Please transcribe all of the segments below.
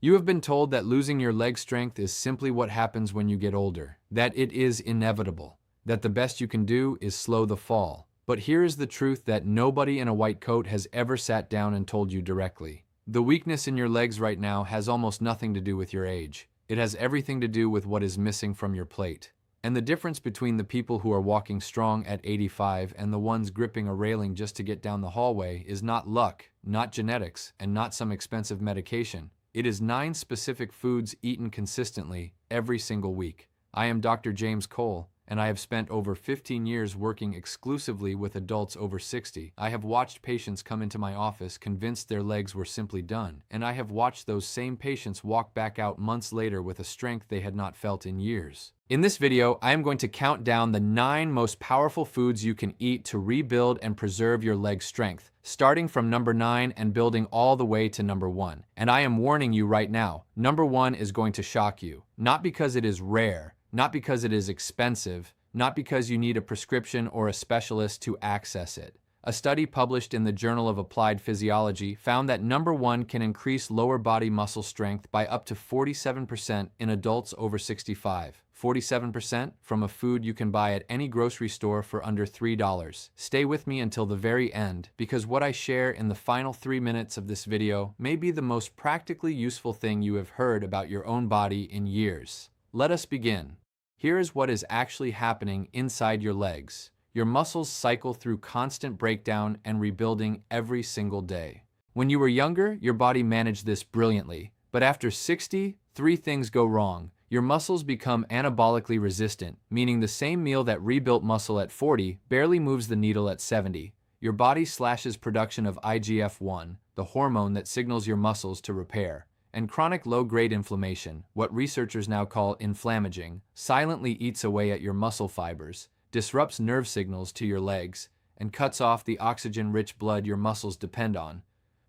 You have been told that losing your leg strength is simply what happens when you get older, that it is inevitable, that the best you can do is slow the fall. But here is the truth that nobody in a white coat has ever sat down and told you directly. The weakness in your legs right now has almost nothing to do with your age. It has everything to do with what is missing from your plate. And the difference between the people who are walking strong at 85 and the ones gripping a railing just to get down the hallway is not luck, not genetics, and not some expensive medication. It is 9 specific foods eaten consistently every single week. I am Dr. James Cole, and I have spent over 15 years working exclusively with adults over 60. I have watched patients come into my office convinced their legs were simply done, and I have watched those same patients walk back out months later with a strength they had not felt in years. In this video, I am going to count down the 9 most powerful foods you can eat to rebuild and preserve your leg strength, starting from number 9 and building all the way to number 1. And I am warning you right now, number 1 is going to shock you. Not because it is rare, not because it is expensive, not because you need a prescription or a specialist to access it. A study published in the Journal of Applied Physiology found that number 1 can increase lower body muscle strength by up to 47% in adults over 65. 47% from a food you can buy at any grocery store for under $3. Stay with me until the very end, because what I share in the final 3 minutes of this video may be the most practically useful thing you have heard about your own body in years. Let us begin. Here is what is actually happening inside your legs. Your muscles cycle through constant breakdown and rebuilding every single day. When you were younger, your body managed this brilliantly. But after 60, 3 things go wrong. Your muscles become anabolically resistant, meaning the same meal that rebuilt muscle at 40 barely moves the needle at 70. Your body slashes production of IGF-1, the hormone that signals your muscles to repair. And chronic low-grade inflammation, what researchers now call inflammaging, silently eats away at your muscle fibers, disrupts nerve signals to your legs, and cuts off the oxygen-rich blood your muscles depend on.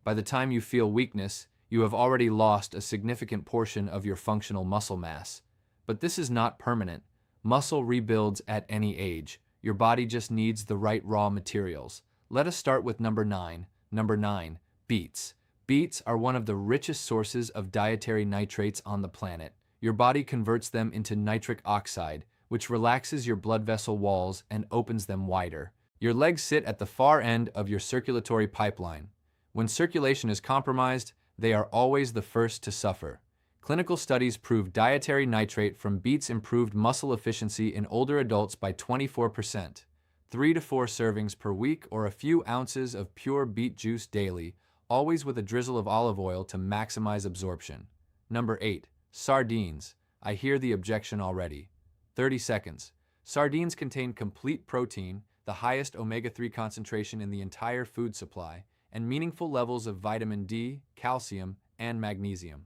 By the time you feel weakness, you have already lost a significant portion of your functional muscle mass. But this is not permanent. Muscle rebuilds at any age. Your body just needs the right raw materials. Let us start with number 9. Number 9, beets. Beets are one of the richest sources of dietary nitrates on the planet. Your body converts them into nitric oxide, which relaxes your blood vessel walls and opens them wider. Your legs sit at the far end of your circulatory pipeline. When circulation is compromised, they are always the first to suffer. Clinical studies prove dietary nitrate from beets improved muscle efficiency in older adults by 24%. 3 to 4 servings per week or a few ounces of pure beet juice daily, always with a drizzle of olive oil to maximize absorption. Number 8, sardines. I hear the objection already. 30 seconds. Sardines contain complete protein, the highest omega-3 concentration in the entire food supply, and meaningful levels of vitamin D, calcium, and magnesium.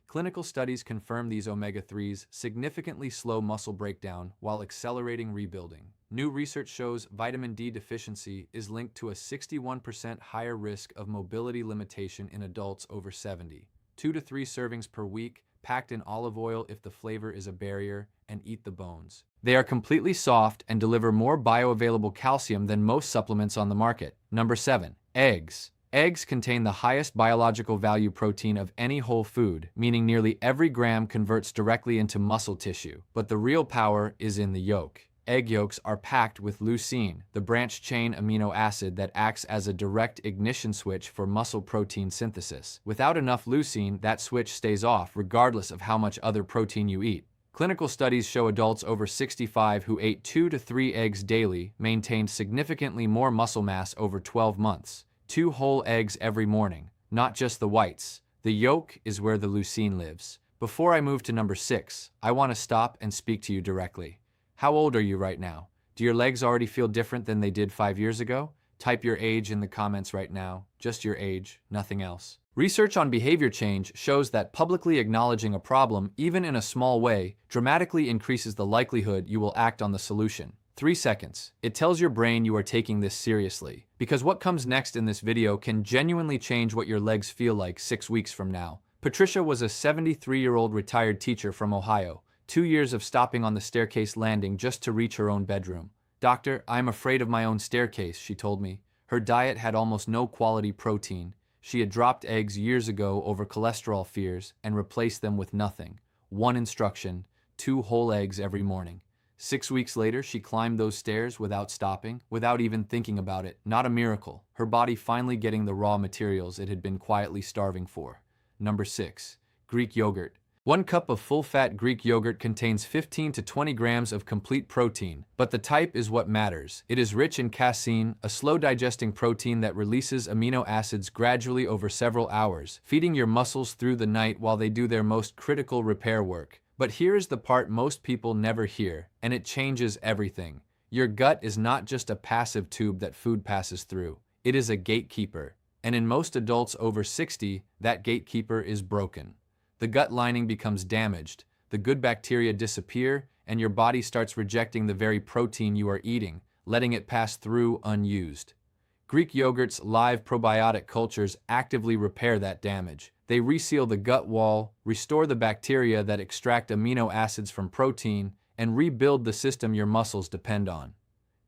Clinical studies confirm these omega-3s significantly slow muscle breakdown while accelerating rebuilding. New research shows vitamin D deficiency is linked to a 61% higher risk of mobility limitation in adults over 70. 2 to 3 servings per week, packed in olive oil if the flavor is a barrier, and eat the bones. They are completely soft and deliver more bioavailable calcium than most supplements on the market. Number 7, eggs. Eggs contain the highest biological value protein of any whole food, meaning nearly every gram converts directly into muscle tissue. But the real power is in the yolk. Egg yolks are packed with leucine, the branched-chain amino acid that acts as a direct ignition switch for muscle protein synthesis. Without enough leucine, that switch stays off regardless of how much other protein you eat. Clinical studies show adults over 65 who ate 2 to 3 eggs daily maintained significantly more muscle mass over 12 months. 2 whole eggs every morning, not just the whites. The yolk is where the leucine lives. Before I move to number 6, I want to stop and speak to you directly. How old are you right now? Do your legs already feel different than they did 5 years ago? Type your age in the comments right now. Just your age, nothing else. Research on behavior change shows that publicly acknowledging a problem, even in a small way, dramatically increases the likelihood you will act on the solution. 3 seconds. It tells your brain you are taking this seriously. Because what comes next in this video can genuinely change what your legs feel like 6 weeks from now. Patricia was a 73-year-old retired teacher from Ohio. 2 years of stopping on the staircase landing just to reach her own bedroom. "Doctor, I'm afraid of my own staircase," she told me. Her diet had almost no quality protein. She had dropped eggs years ago over cholesterol fears and replaced them with nothing. One instruction: 2 whole eggs every morning. 6 weeks later, she climbed those stairs without stopping, without even thinking about it. Not a miracle. Her body finally getting the raw materials it had been quietly starving for. Number 6. Greek yogurt. 1 cup of full-fat Greek yogurt contains 15 to 20 grams of complete protein, but the type is what matters. It is rich in casein, a slow-digesting protein that releases amino acids gradually over several hours, feeding your muscles through the night while they do their most critical repair work. But here's the part most people never hear, and it changes everything. Your gut is not just a passive tube that food passes through. It is a gatekeeper. And in most adults over 60, that gatekeeper is broken. The gut lining becomes damaged, the good bacteria disappear, and your body starts rejecting the very protein you are eating, letting it pass through unused. Greek yogurt's live probiotic cultures actively repair that damage. They reseal the gut wall, restore the bacteria that extract amino acids from protein, and rebuild the system your muscles depend on.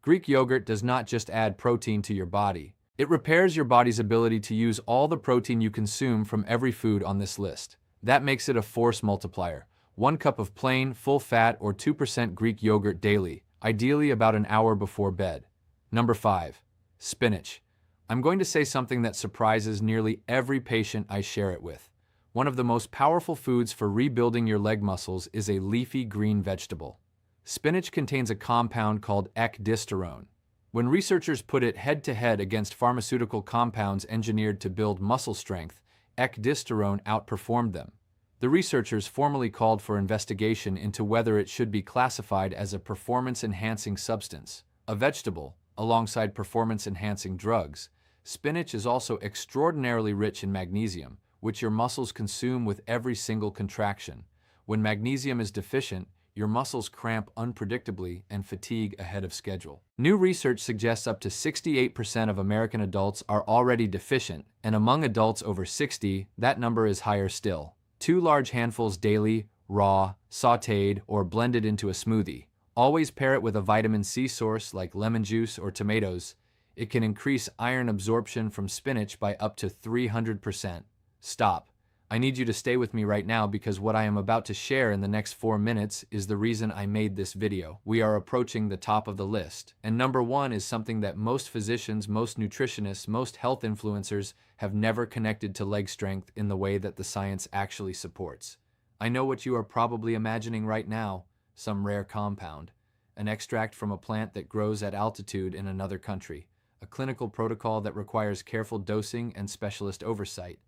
Greek yogurt does not just add protein to your body. It repairs your body's ability to use all the protein you consume from every food on this list. That makes it a force multiplier. 1 cup of plain, full-fat, or 2% Greek yogurt daily, ideally about an hour before bed. Number 5. Spinach. I'm going to say something that surprises nearly every patient I share it with. One of the most powerful foods for rebuilding your leg muscles is a leafy green vegetable. Spinach contains a compound called ecdystorone. When researchers put it head-to-head against pharmaceutical compounds engineered to build muscle strength, ecdystorone outperformed them. The researchers formally called for investigation into whether it should be classified as a performance-enhancing substance. A vegetable, alongside performance-enhancing drugs, spinach is also extraordinarily rich in magnesium, which your muscles consume with every single contraction. When magnesium is deficient, your muscles cramp unpredictably and fatigue ahead of schedule. New research suggests up to 68% of American adults are already deficient, and among adults over 60, that number is higher still. 2 large handfuls daily, raw, sautéed, or blended into a smoothie. Always pair it with a vitamin C source like lemon juice or tomatoes. It can increase iron absorption from spinach by up to 300%. Stop. I need you to stay with me right now because what I am about to share in the next 4 minutes is the reason I made this video. We are approaching the top of the list, and number 1 is something that most physicians, most nutritionists, most health influencers have never connected to leg strength in the way that the science actually supports. I know what you are probably imagining right now: some rare compound, an extract from a plant that grows at altitude in another country, a clinical protocol that requires careful dosing and specialist oversight.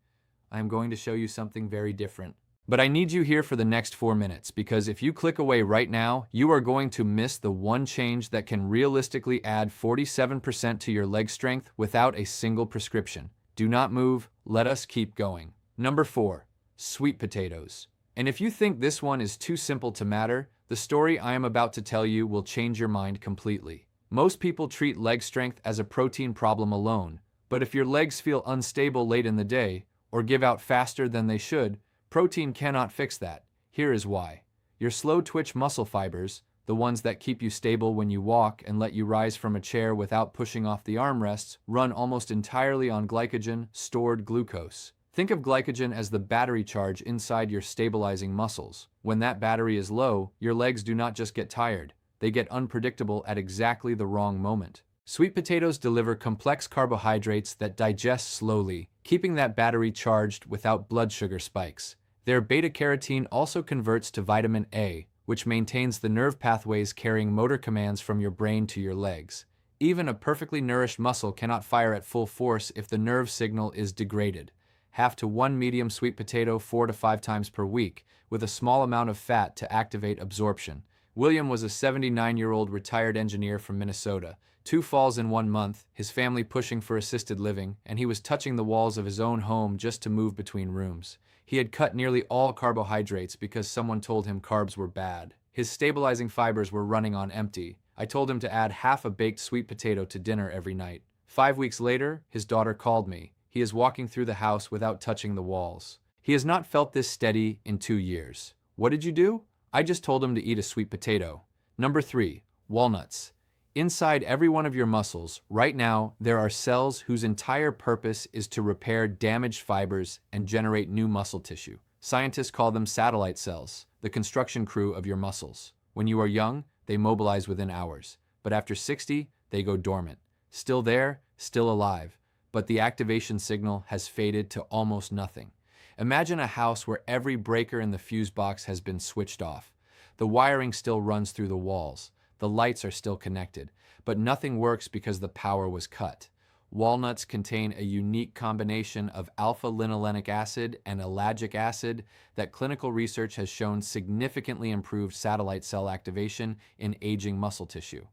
I am going to show you something very different. But I need you here for the next 4 minutes, because if you click away right now, you are going to miss the one change that can realistically add 47% to your leg strength without a single prescription. Do not move, let us keep going. Number 4. Sweet potatoes. And if you think this one is too simple to matter, the story I am about to tell you will change your mind completely. Most people treat leg strength as a protein problem alone, but if your legs feel unstable late in the day, or give out faster than they should, protein cannot fix that. Here is why. Your slow-twitch muscle fibers, the ones that keep you stable when you walk and let you rise from a chair without pushing off the armrests, run almost entirely on glycogen, stored glucose. Think of glycogen as the battery charge inside your stabilizing muscles. When that battery is low, your legs do not just get tired, they get unpredictable at exactly the wrong moment. Sweet potatoes deliver complex carbohydrates that digest slowly, keeping that battery charged without blood sugar spikes. Their beta-carotene also converts to vitamin A, which maintains the nerve pathways carrying motor commands from your brain to your legs. Even a perfectly nourished muscle cannot fire at full force if the nerve signal is degraded. Half to 1 medium sweet potato 4 to 5 times per week, with a small amount of fat to activate absorption. William was a 79-year-old retired engineer from Minnesota. 2 falls in 1 month, his family pushing for assisted living, and he was touching the walls of his own home just to move between rooms. He had cut nearly all carbohydrates because someone told him carbs were bad. His stabilizing fibers were running on empty. I told him to add half a baked sweet potato to dinner every night. 5 weeks later, his daughter called me. He is walking through the house without touching the walls. He has not felt this steady in 2 years. What did you do? I just told him to eat a sweet potato. Number 3. Walnuts. Inside every one of your muscles, right now, there are cells whose entire purpose is to repair damaged fibers and generate new muscle tissue. Scientists call them satellite cells, the construction crew of your muscles. When you are young, they mobilize within hours, but after 60, they go dormant. Still there, still alive, but the activation signal has faded to almost nothing. Imagine a house where every breaker in the fuse box has been switched off. The wiring still runs through the walls. The lights are still connected, but nothing works because the power was cut. Walnuts contain a unique combination of alpha-linolenic acid and ellagic acid that clinical research has shown significantly improved satellite cell activation in aging muscle tissue.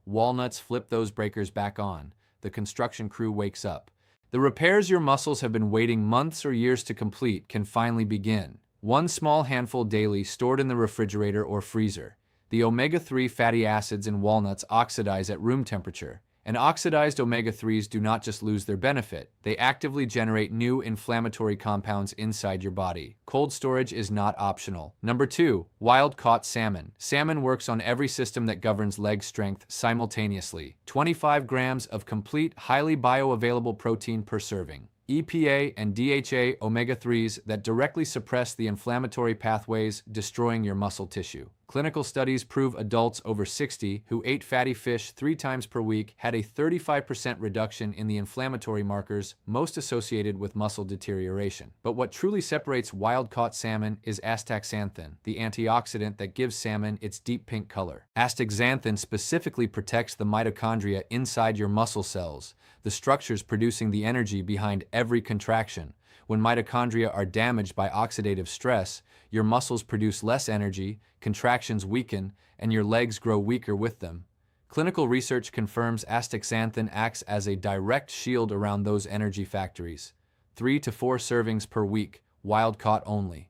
Walnuts flip those breakers back on. The construction crew wakes up. The repairs your muscles have been waiting months or years to complete can finally begin. One small handful daily stored in the refrigerator or freezer. The omega-3 fatty acids in walnuts oxidize at room temperature. And oxidized omega-3s do not just lose their benefit, they actively generate new inflammatory compounds inside your body. Cold storage is not optional. Number 2, wild-caught salmon. Salmon works on every system that governs leg strength simultaneously. 25 grams of complete, highly bioavailable protein per serving. EPA and DHA omega-3s that directly suppress the inflammatory pathways destroying your muscle tissue. Clinical studies prove adults over 60 who ate fatty fish 3 times per week had a 35% reduction in the inflammatory markers most associated with muscle deterioration. But what truly separates wild-caught salmon is astaxanthin, the antioxidant that gives salmon its deep pink color. Astaxanthin specifically protects the mitochondria inside your muscle cells, the structures producing the energy behind every contraction. When mitochondria are damaged by oxidative stress, your muscles produce less energy, contractions weaken, and your legs grow weaker with them. Clinical research confirms astaxanthin acts as a direct shield around those energy factories. 3 to 4 servings per week, wild-caught only.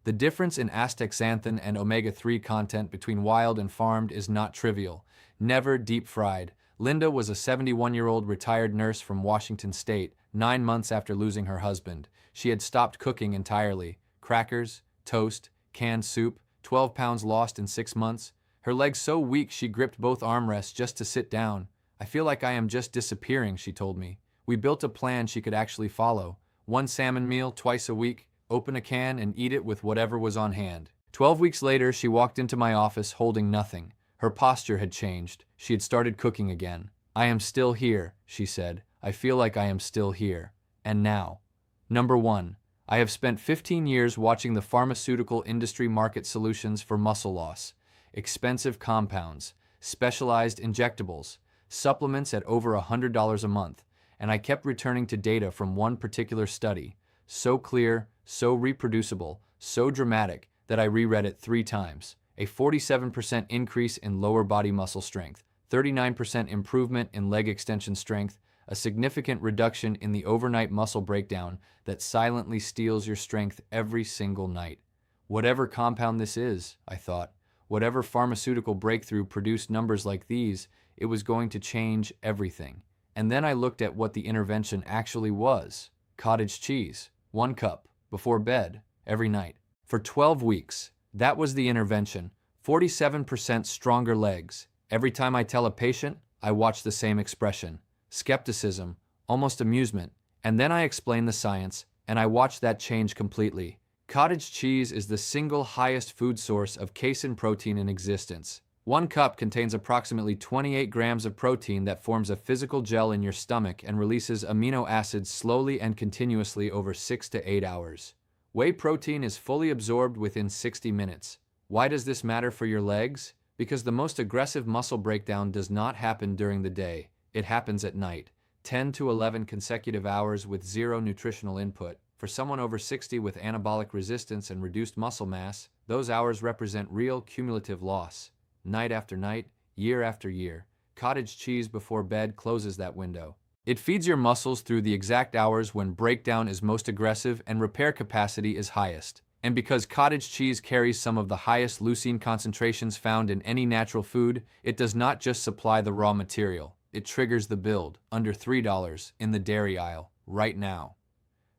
The difference in astaxanthin and omega-3 content between wild and farmed is not trivial. Never deep-fried. Linda was a 71-year-old retired nurse from Washington State, 9 months after losing her husband. She had stopped cooking entirely. Crackers, toast, canned soup, 12 pounds lost in 6 months. Her legs so weak she gripped both armrests just to sit down. "I feel like I am just disappearing," she told me. We built a plan she could actually follow. 1 salmon meal twice a week, open a can and eat it with whatever was on hand. 12 weeks later, she walked into my office holding nothing. Her posture had changed. She had started cooking again. "I am still here," she said. "I feel like I am still here." And now. Number 1. I have spent 15 years watching the pharmaceutical industry market solutions for muscle loss. Expensive compounds, specialized injectables, supplements at over $100 a month, and I kept returning to data from one particular study. So clear, so reproducible, so dramatic that I reread it 3 times. A 47% increase in lower body muscle strength, 39% improvement in leg extension strength, a significant reduction in the overnight muscle breakdown that silently steals your strength every single night. Whatever compound this is, I thought, whatever pharmaceutical breakthrough produced numbers like these, it was going to change everything. And then I looked at what the intervention actually was. Cottage cheese, 1 cup, before bed, every night. For 12 weeks, that was the intervention. 47% stronger legs. Every time I tell a patient, I watch the same expression. Skepticism, almost amusement. And then I explain the science, and I watch that change completely. Cottage cheese is the single highest food source of casein protein in existence. 1 cup contains approximately 28 grams of protein that forms a physical gel in your stomach and releases amino acids slowly and continuously over 6 to 8 hours. Whey protein is fully absorbed within 60 minutes. Why does this matter for your legs? Because the most aggressive muscle breakdown does not happen during the day. It happens at night. 10 to 11 consecutive hours with zero nutritional input. For someone over 60 with anabolic resistance and reduced muscle mass, those hours represent real cumulative loss. Night after night, year after year, cottage cheese before bed closes that window. It feeds your muscles through the exact hours when breakdown is most aggressive and repair capacity is highest. And because cottage cheese carries some of the highest leucine concentrations found in any natural food, it does not just supply the raw material. It triggers the build, under $3, in the dairy aisle, right now.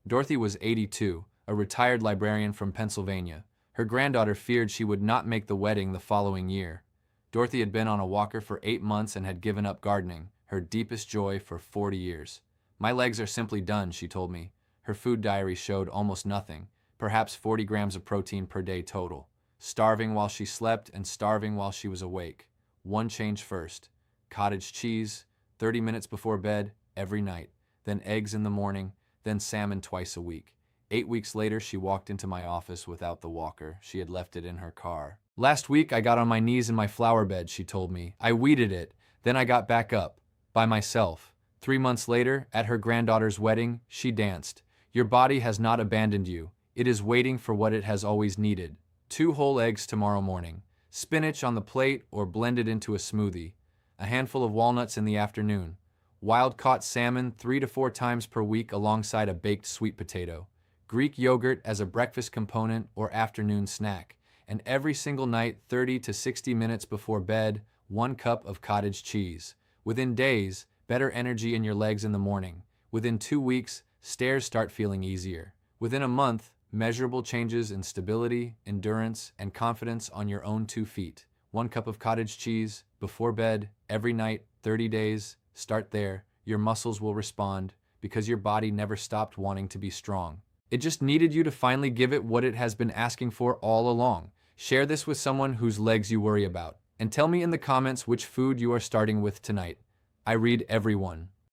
Dorothy was 82, a retired librarian from Pennsylvania. Her granddaughter feared she would not make the wedding the following year. Dorothy had been on a walker for 8 months and had given up gardening, her deepest joy for 40 years. My legs are simply done, she told me. Her food diary showed almost nothing, perhaps 40 grams of protein per day total. Starving while she slept and starving while she was awake. One change first. Cottage cheese, 30 minutes before bed, every night. Then eggs in the morning, then salmon twice a week. 8 weeks later, she walked into my office without the walker. She had left it in her car. Last week, I got on my knees in my flower bed, she told me. I weeded it. Then I got back up. By myself. 3 months later, at her granddaughter's wedding, she danced. Your body has not abandoned you. It is waiting for what it has always needed. 2 whole eggs tomorrow morning. Spinach on the plate or blended into a smoothie. A handful of walnuts in the afternoon. Wild-caught salmon 3 to 4 times per week alongside a baked sweet potato. Greek yogurt as a breakfast component or afternoon snack. And every single night, 30 to 60 minutes before bed, 1 cup of cottage cheese. Within days, better energy in your legs in the morning. Within 2 weeks, stairs start feeling easier. Within a month, measurable changes in stability, endurance, and confidence on your own 2 feet. 1 cup of cottage cheese, before bed, every night, 30 days. Start there. Your muscles will respond because your body never stopped wanting to be strong. It just needed you to finally give it what it has been asking for all along. Share this with someone whose legs you worry about. And tell me in the comments which food you are starting with tonight. I read everyone.